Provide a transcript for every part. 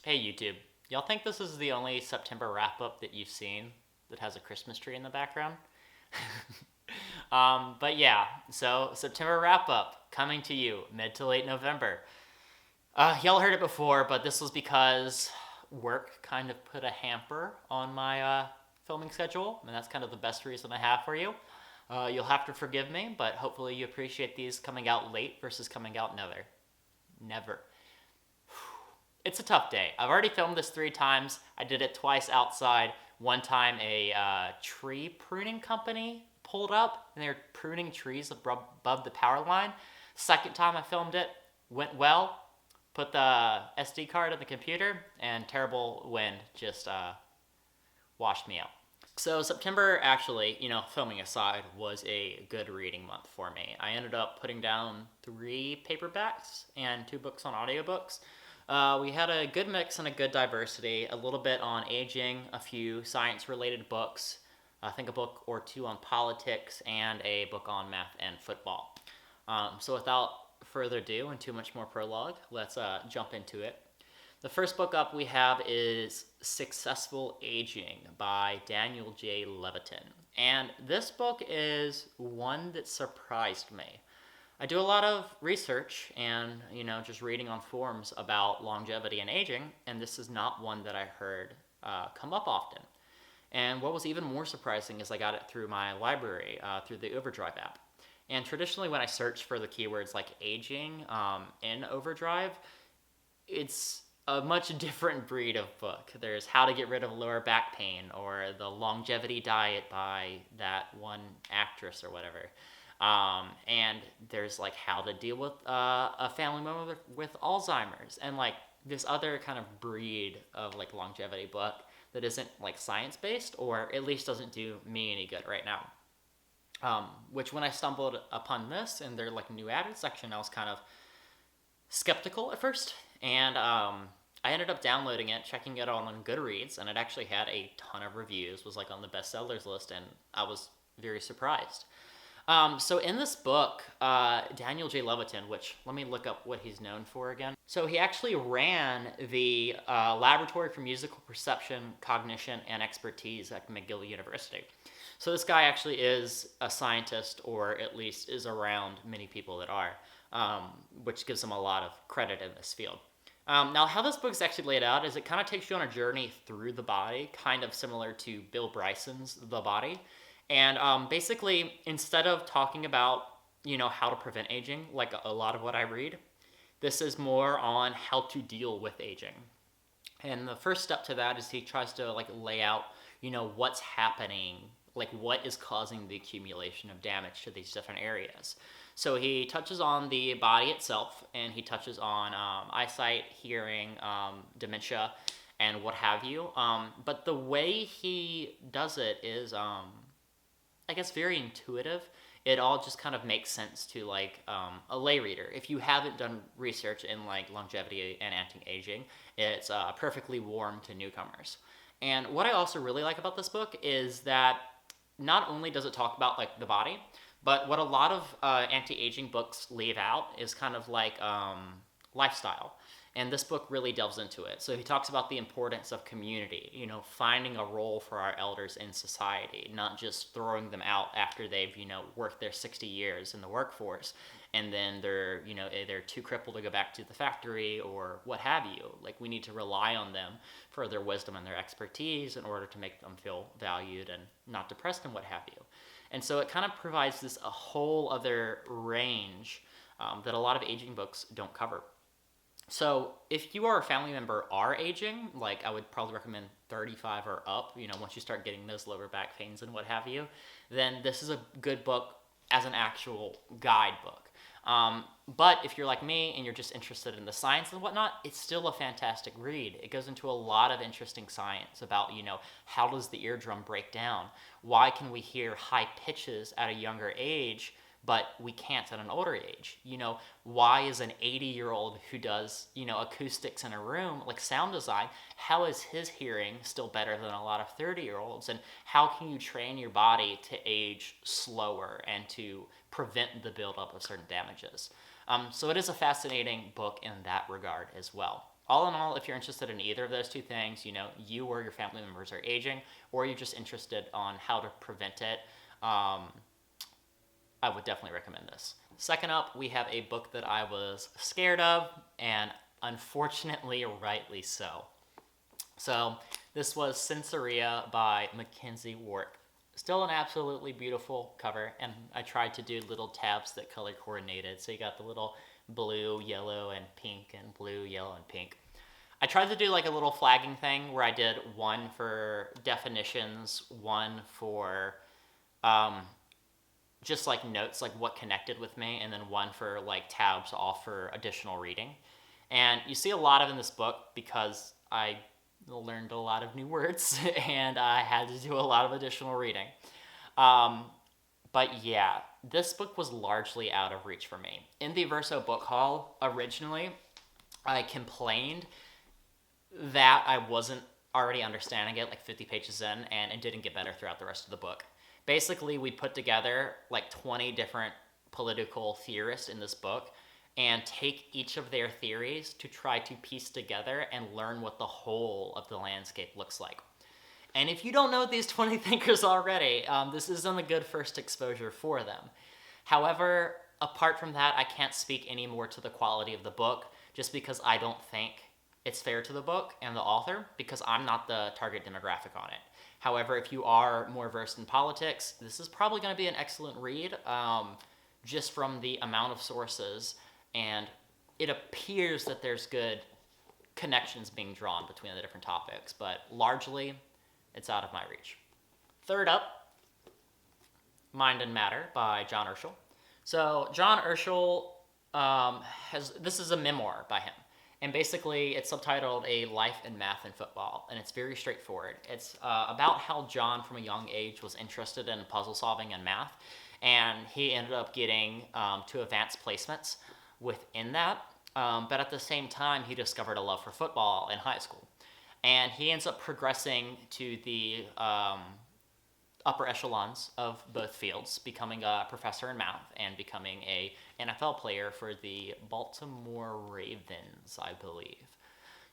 Hey YouTube, y'all think this is the only September wrap-up that you've seen that has a Christmas tree in the background? But yeah, so September wrap-up coming to you mid to late November. Y'all heard it before, but this was because work kind of put a hamper on my filming schedule, and that's kind of the best reason I have for you. You'll have to forgive me, but hopefully you appreciate these coming out late versus coming out never. Never. It's a tough day. I've already filmed this 3 times. I did it twice outside. One time a tree pruning company pulled up and they were pruning trees above the power line. Second time I filmed it, went well. Put the SD card in the computer and terrible wind just washed me out. So September actually, filming aside, was a good reading month for me. I ended up putting down 3 paperbacks and 2 books on audiobooks. We had a good mix and a good diversity, a little bit on aging, a few science-related books, I think a book or 2 on politics, and a book on math and football. So without further ado and too much more prologue, let's jump into it. The first book up we have is Successful Aging by Daniel J. Levitin. And this book is one that surprised me. I do a lot of research and, just reading on forums about longevity and aging, and this is not one that I heard come up often. And what was even more surprising is I got it through my library, through the Overdrive app. And traditionally when I search for the keywords like aging in Overdrive, it's a much different breed of book. There's How to Get Rid of Lower Back Pain, or The Longevity Diet by that one actress or whatever. And there's like How to Deal with a Family Member with Alzheimer's, and like this other kind of breed of like longevity book that isn't like science-based, or at least doesn't do me any good right now. Which when I stumbled upon this in their like new added section, I was kind of skeptical at first, and I ended up downloading it, checking it out on Goodreads, and it actually had a ton of reviews, was like on the bestsellers list, and I was very surprised. So in this book, Daniel J. Levitin, which let me look up what he's known for again. So he actually ran the Laboratory for Musical Perception, Cognition, and Expertise at McGill University. So this guy actually is a scientist, or at least is around many people that are, which gives him a lot of credit in this field. Now, how this book is actually laid out is it kind of takes you on a journey through the body, kind of similar to Bill Bryson's The Body. And basically, instead of talking about, how to prevent aging, like a lot of what I read, this is more on how to deal with aging. And the first step to that is he tries to like lay out, what's happening, like what is causing the accumulation of damage to these different areas. So he touches on the body itself, and he touches on eyesight, hearing, dementia, and what have you. But the way he does it is, I guess, very intuitive. It all just kind of makes sense to like a lay reader. If you haven't done research in like longevity and anti-aging, it's perfectly warm to newcomers. And what I also really like about this book is that not only does it talk about like the body, but what a lot of anti-aging books leave out is kind of like lifestyle. And this book really delves into it. So he talks about the importance of community, finding a role for our elders in society, not just throwing them out after they've, worked their 60 years in the workforce, and then they're, either too crippled to go back to the factory or what have you. Like, we need to rely on them for their wisdom and their expertise in order to make them feel valued and not depressed and what have you. And so it kind of provides this a whole other range that a lot of aging books don't cover. So if you or a family member are aging, like I would probably recommend 35 or up, once you start getting those lower back pains and what have you, then this is a good book as an actual guidebook. But if you're like me and you're just interested in the science and whatnot, it's still a fantastic read. It goes into a lot of interesting science about, how does the eardrum break down? Why can we hear high pitches at a younger age, but we can't at an older age? Why is an 80-year-old who does, acoustics in a room, like sound design, how is his hearing still better than a lot of 30-year-olds? And how can you train your body to age slower and to prevent the buildup of certain damages? So it is a fascinating book in that regard as well. all in all, if you're interested in either of those two things, you or your family members are aging, or you're just interested on how to prevent it, I would definitely recommend this. Second up, we have a book that I was scared of, and unfortunately, rightly so. So this was Sensoria by Mackenzie Ward. Still an absolutely beautiful cover, and I tried to do little tabs that color coordinated. So you got the little blue, yellow, and pink, and blue, yellow, and pink. I tried to do like a little flagging thing where I did one for definitions, one for just like notes, like what connected with me, and then one for like tabs off for additional reading. And you see a lot of in this book because I learned a lot of new words and I had to do a lot of additional reading. But yeah, this book was largely out of reach for me. In the Verso book haul, originally, I complained that I wasn't already understanding it like 50 pages in, and it didn't get better throughout the rest of the book. Basically, we put together like 20 different political theorists in this book and take each of their theories to try to piece together and learn what the whole of the landscape looks like. And if you don't know these 20 thinkers already, this isn't a good first exposure for them. However, apart from that, I can't speak any more to the quality of the book just because I don't think it's fair to the book and the author, because I'm not the target demographic on it. However, if you are more versed in politics, this is probably going to be an excellent read, just from the amount of sources, and it appears that there's good connections being drawn between the different topics, but largely, it's out of my reach. Third up, Mind and Matter by John Urschel. So John Urschel this is a memoir by him. And basically, it's subtitled A Life in Math and Football, and it's very straightforward. It's about how John, from a young age, was interested in puzzle solving and math, and he ended up getting to advanced placements within that. But at the same time, he discovered a love for football in high school. And he ends up progressing to the upper echelons of both fields, becoming a professor in math and becoming a NFL player for the Baltimore Ravens, I believe.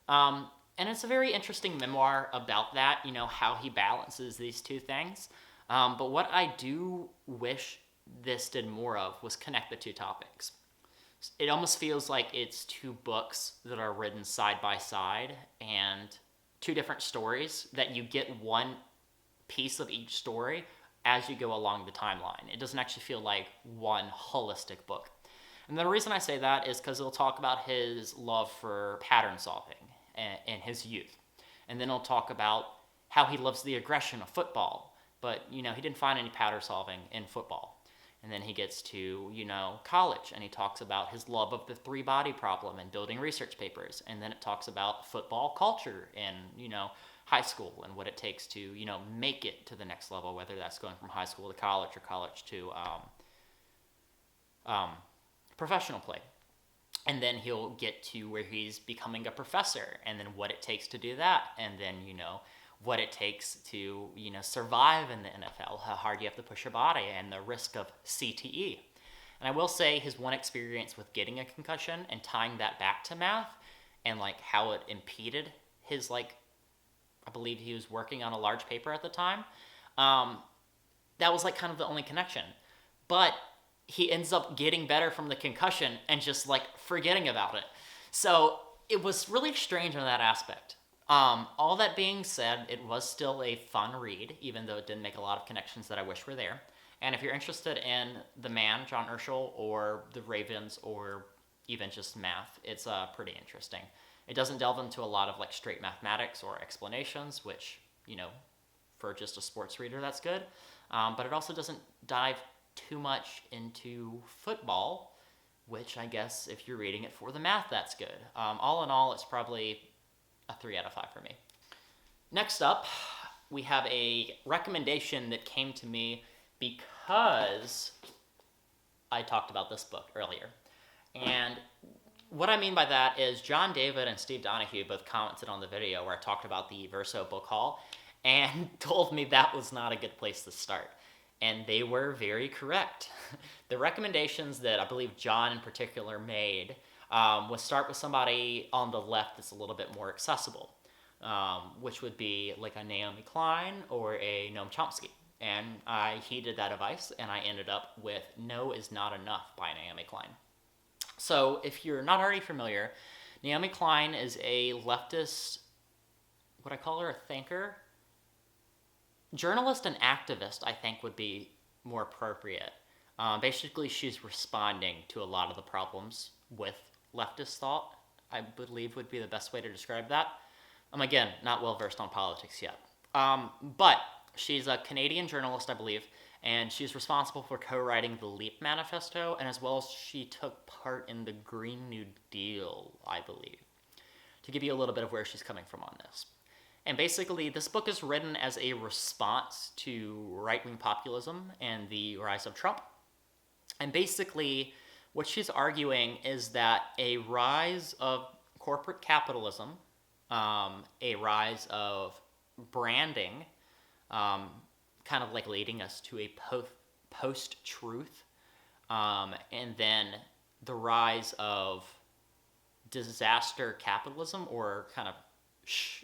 And it's a very interesting memoir about that, how he balances these two things. But what I do wish this did more of was connect the two topics. It almost feels like it's two books that are written side by side and two different stories that you get one piece of each story as you go along the timeline. It doesn't actually feel like one holistic book. And the reason I say that is because it'll talk about his love for pattern solving in his youth. And then he'll talk about how he loves the aggression of football, but he didn't find any pattern solving in football. And then he gets to, college, and he talks about his love of the three-body problem and building research papers. And then it talks about football culture and, high school and what it takes to, make it to the next level, whether that's going from high school to college or college to professional play. And then he'll get to where he's becoming a professor, and then what it takes to do that, and then, what it takes to, survive in the NFL, how hard you have to push your body, and the risk of CTE. And I will say his one experience with getting a concussion and tying that back to math, and how it impeded his I believe he was working on a large paper at the time. That was kind of the only connection. But he ends up getting better from the concussion and just forgetting about it. So it was really strange in that aspect. All that being said, it was still a fun read, even though it didn't make a lot of connections that I wish were there. And if you're interested in the man, John Urschel, or the Ravens, or even just math, it's pretty interesting. It doesn't delve into a lot of straight mathematics or explanations, which, for just a sports reader, that's good. But it also doesn't dive too much into football, which I guess if you're reading it for the math, that's good. All in all, it's probably a 3 out of 5 for me. Next up, we have a recommendation that came to me because I talked about this book earlier. And what I mean by that is John David and Steve Donahue both commented on the video where I talked about the Verso book haul and told me that was not a good place to start. And they were very correct. The recommendations that I believe John in particular made We'll start with somebody on the left that's a little bit more accessible, which would be like a Naomi Klein or a Noam Chomsky. And I heeded that advice, and I ended up with No Is Not Enough by Naomi Klein. So if you're not already familiar, Naomi Klein is a leftist, would I call her a thinker? Journalist and activist, I think, would be more appropriate. Basically, she's responding to a lot of the problems with leftist thought, I believe would be the best way to describe that. Again, not well versed on politics yet. But she's a Canadian journalist, I believe, and she's responsible for co-writing the LEAP manifesto, and as well as she took part in the Green New Deal, I believe, to give you a little bit of where she's coming from on this. And basically, this book is written as a response to right-wing populism and the rise of Trump. And basically, what she's arguing is that a rise of corporate capitalism, a rise of branding, kind of like leading us to a post-truth, and then the rise of disaster capitalism, or kind of,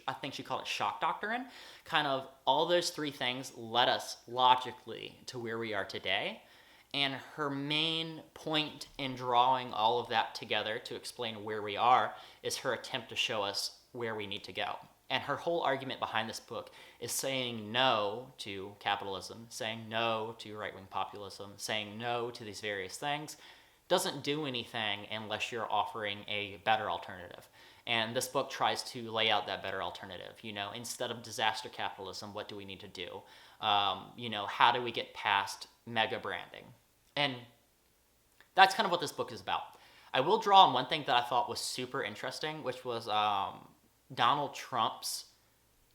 I think she called it shock doctrine, kind of all those three things led us logically to where we are today. And her main point in drawing all of that together to explain where we are is her attempt to show us where we need to go. And her whole argument behind this book is saying no to capitalism, saying no to right-wing populism, saying no to these various things doesn't do anything unless you're offering a better alternative. And this book tries to lay out that better alternative. Instead of disaster capitalism, what do we need to do? How do we get past mega branding? And that's kind of what this book is about. I will draw on one thing that I thought was super interesting, which was Donald Trump's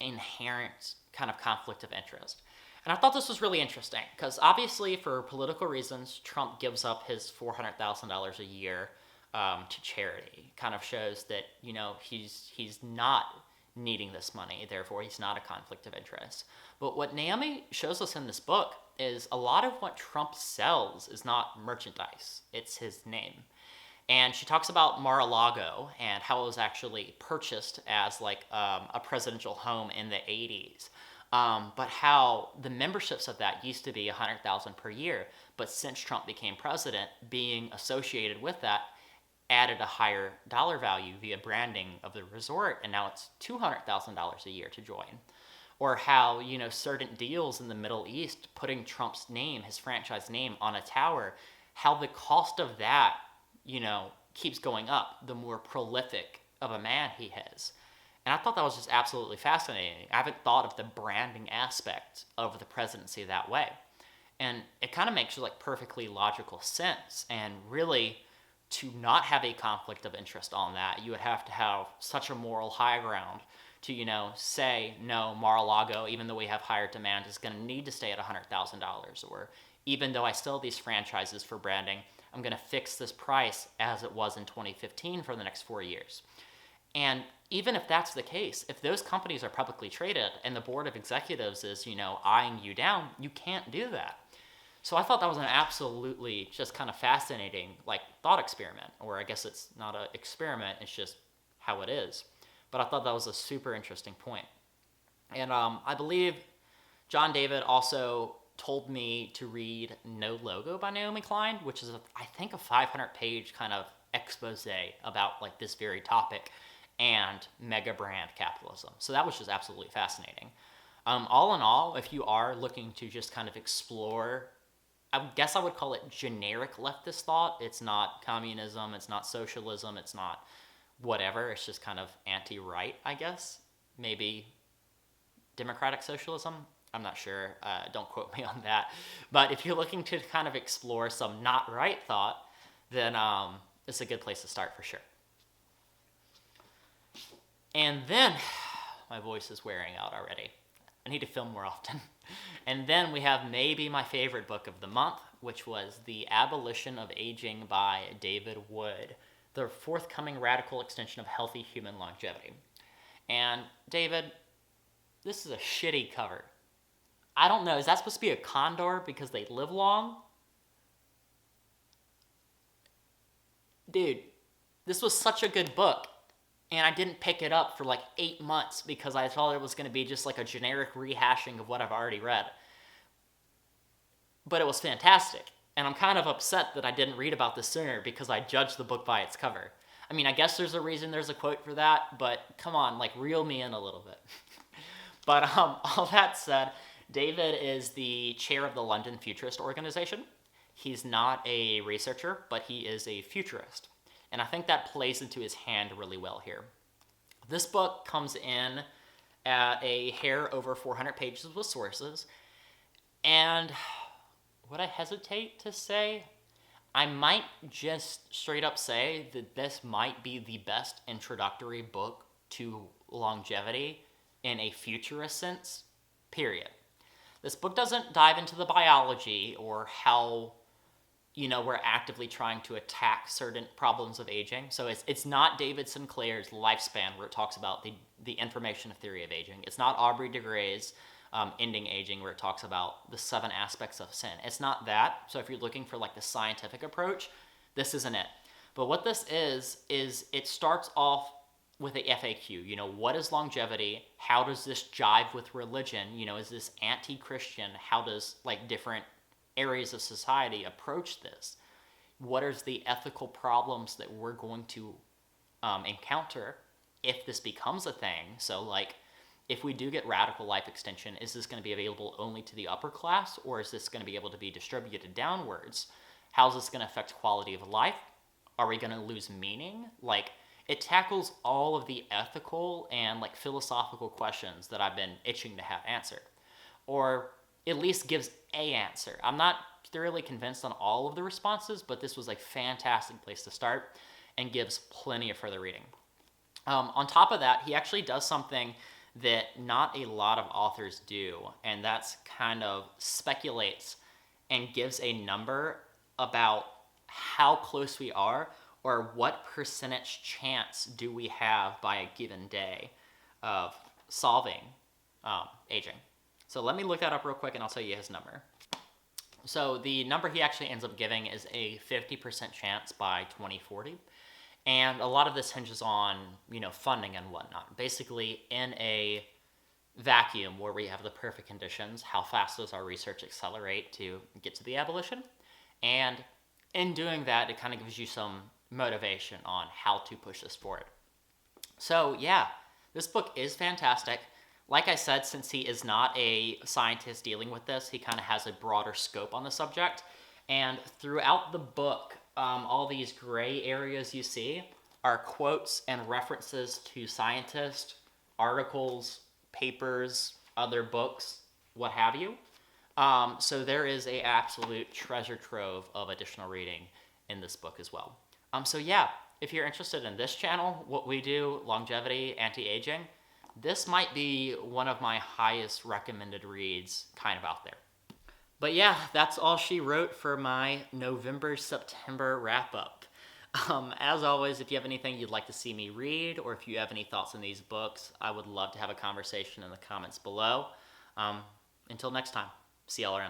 inherent kind of conflict of interest. And I thought this was really interesting because obviously for political reasons, Trump gives up his $400,000 a year to charity. Kind of shows that, he's not needing this money, therefore he's not a conflict of interest. But what Naomi shows us in this book is a lot of what Trump sells is not merchandise, it's his name. And she talks about Mar-a-Lago and how it was actually purchased as like a presidential home in the 80s. But how the memberships of that used to be $100,000 per year. But since Trump became president, being associated with that added a higher dollar value via branding of the resort. And now it's $200,000 a year to join. Or how, certain deals in the Middle East, putting Trump's name, his franchise name, on a tower, how the cost of that keeps going up the more prolific of a man he is. And I thought that was just absolutely fascinating. I haven't thought of the branding aspect of the presidency that way. And it kind of makes like perfectly logical sense. And really, to not have a conflict of interest on that, you would have to have such a moral high ground to, say, no, Mar-a-Lago, even though we have higher demand, is going to need to stay at $100,000. Or even though I still have these franchises for branding, I'm going to fix this price as it was in 2015 for the next 4 years. And even if that's the case, if those companies are publicly traded and the board of executives is, eyeing you down, you can't do that. So I thought that was an absolutely just kind of fascinating, thought experiment. Or I guess it's not an experiment, it's just how it is. But I thought that was a super interesting point. And I believe John David also told me to read No Logo by Naomi Klein, which is, I think, a 500-page kind of expose about this very topic and mega brand capitalism. So that was just absolutely fascinating. All in all, if you are looking to just kind of explore, I guess I would call it generic leftist thought. It's not communism, it's not socialism, it's not whatever. It's just kind of anti-right, I guess. Maybe democratic socialism. I'm not sure. Don't quote me on that. But if you're looking to kind of explore some not right thought, then it's a good place to start for sure. And then, my voice is wearing out already. I need to film more often. And then we have maybe my favorite book of the month, which was The Abolition of Aging by David Wood, the forthcoming radical extension of healthy human longevity. And David, this is a shitty cover. I don't know, is that supposed to be a condor because they live long? Dude, this was such a good book, and I didn't pick it up for like 8 months because I thought it was going to be just like a generic rehashing of what I've already read. But it was fantastic, and I'm kind of upset that I didn't read about this sooner because I judged the book by its cover. I mean, I guess there's a reason there's a quote for that, but come on, like, reel me in a little bit. But all that said, David is the chair of the London Futurist Organization. He's not a researcher, but he is a futurist. And I think that plays into his hand really well here. This book comes in at a hair over 400 pages with sources, and would I hesitate to say? I might just straight up say that this might be the best introductory book to longevity in a futurist sense, period. This book doesn't dive into the biology or how, we're actively trying to attack certain problems of aging. So it's not David Sinclair's Lifespan, where it talks about the information theory of aging. It's not Aubrey de Grey's Ending Aging, where it talks about the 7 aspects of sin. It's not that. So if you're looking for like the scientific approach, this isn't it. But what this is it starts off with a FAQ. What is longevity? How does this jive with religion? Is this anti-Christian? How does like different areas of society approach this? What is the ethical problems that we're going to encounter if this becomes a thing? So like, if we do get radical life extension, is this going to be available only to the upper class, or is this going to be able to be distributed downwards? How's this going to affect quality of life? Are we going to lose meaning? Like, it tackles all of the ethical and like philosophical questions that I've been itching to have answered, or at least gives a answer. I'm not thoroughly convinced on all of the responses, but this was a fantastic place to start and gives plenty of further reading. On top of that, he actually does something that not a lot of authors do, and that's kind of speculates and gives a number about how close we are, or what percentage chance do we have by a given day of solving aging. So let me look that up real quick and I'll tell you his number. So the number he actually ends up giving is a 50% chance by 2040. And a lot of this hinges on, funding and whatnot. Basically, in a vacuum where we have the perfect conditions, how fast does our research accelerate to get to the abolition? And in doing that, it kind of gives you some motivation on how to push this forward. So yeah, this book is fantastic. Like I said, since he is not a scientist dealing with this, he kind of has a broader scope on the subject. And throughout the book, all these gray areas you see are quotes and references to scientists, articles, papers, other books, what have you. So there is an absolute treasure trove of additional reading in this book as well. So yeah, if you're interested in this channel, what we do, longevity, anti-aging, this might be one of my highest recommended reads kind of out there. But yeah, that's all she wrote for my November-September wrap-up. As always, if you have anything you'd like to see me read, or if you have any thoughts on these books, I would love to have a conversation in the comments below. Until next time, see y'all around.